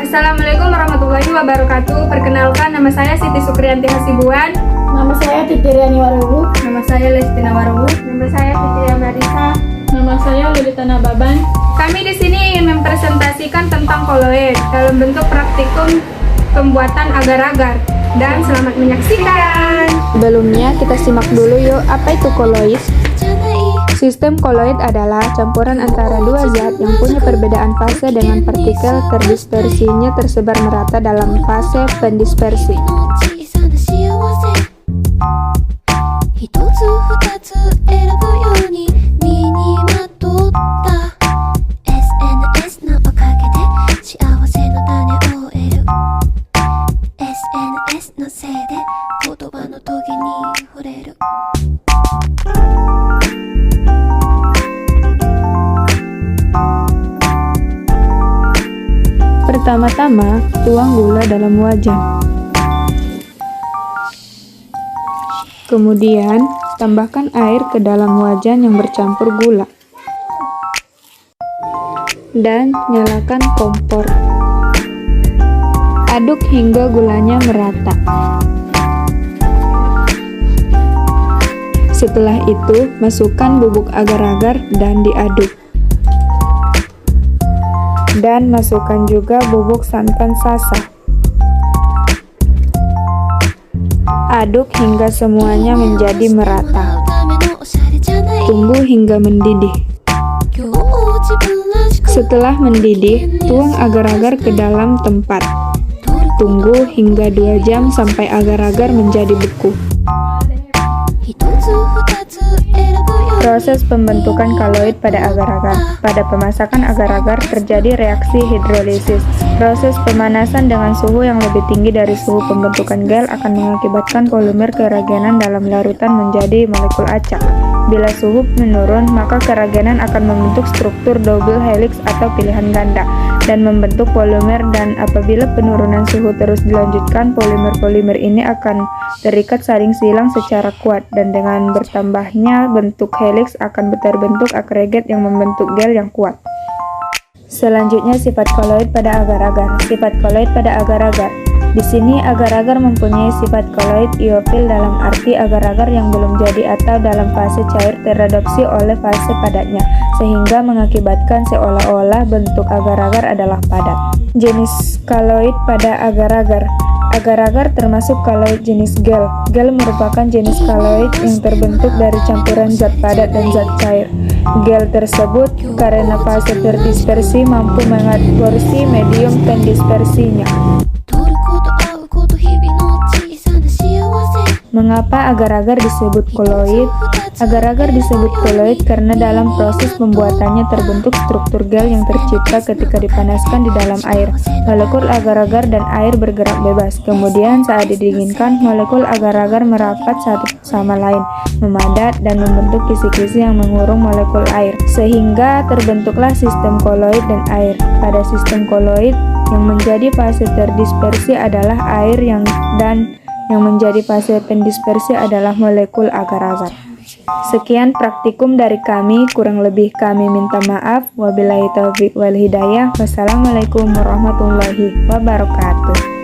Assalamualaikum warahmatullahi wabarakatuh. Perkenalkan, nama saya Siti Sukriyanti Hasibuan. Nama saya Titi Riani Warubu. Nama saya Lestina Warubu. Nama saya Fitria Marisa. Nama saya Lolita Nababan. Kami di sini ingin mempresentasikan tentang koloid dalam bentuk praktikum pembuatan agar-agar. Dan selamat menyaksikan. Sebelumnya kita simak dulu yuk, apa itu koloid? Sistem koloid adalah campuran antara dua zat yang punya perbedaan fase dengan partikel terdispersinya tersebar merata dalam fase pendispersi. Pertama-tama, tuang gula dalam wajan. Kemudian, tambahkan air ke dalam wajan yang bercampur gula. Dan nyalakan kompor. Aduk hingga gulanya merata. Setelah itu, masukkan bubuk agar-agar dan diaduk. Dan masukkan juga bubuk santan sasa. Aduk hingga semuanya menjadi merata. Tunggu hingga mendidih. Setelah mendidih, tuang agar-agar ke dalam tempat. Tunggu hingga 2 jam sampai agar-agar menjadi beku. Proses pembentukan koloid pada agar-agar. Pada pemasakan agar-agar terjadi reaksi hidrolisis. Proses pemanasan dengan suhu yang lebih tinggi dari suhu pembentukan gel akan mengakibatkan polimer keragenan dalam larutan menjadi molekul acak. Bila suhu menurun, maka keragenan akan membentuk struktur double helix atau pilihan ganda dan membentuk polimer, dan apabila penurunan suhu terus dilanjutkan, polimer-polimer ini akan terikat saling silang secara kuat, dan dengan bertambahnya bentuk helix akan terbentuk agregat yang membentuk gel yang kuat. Selanjutnya, sifat koloid pada agar-agar. Sifat koloid pada agar-agar. Di sini agar-agar mempunyai sifat koloid iofil dalam arti agar-agar yang belum jadi atau dalam fase cair teradopsi oleh fase padatnya, sehingga mengakibatkan seolah-olah bentuk agar-agar adalah padat. Jenis koloid pada agar-agar. Agar-agar termasuk koloid jenis gel. Gel merupakan jenis koloid yang terbentuk dari campuran zat padat dan zat cair. Gel tersebut karena fase terdispersi mampu mengadsorpsi medium pendispersinya. Mengapa agar-agar disebut koloid? Agar-agar disebut koloid karena dalam proses pembuatannya terbentuk struktur gel yang tercipta ketika dipanaskan di dalam air. Molekul agar-agar dan air bergerak bebas. Kemudian saat didinginkan, molekul agar-agar merapat satu sama lain, memadat, dan membentuk kisi-kisi yang mengurung molekul air. Sehingga terbentuklah sistem koloid dan air. Pada sistem koloid, yang menjadi fase terdispersi adalah air yang menjadi fase pendispersi adalah molekul agar-agar. Sekian praktikum dari kami, kurang lebih kami minta maaf. Wabillahi taufiq wal hidayah. Wassalamualaikum warahmatullahi wabarakatuh.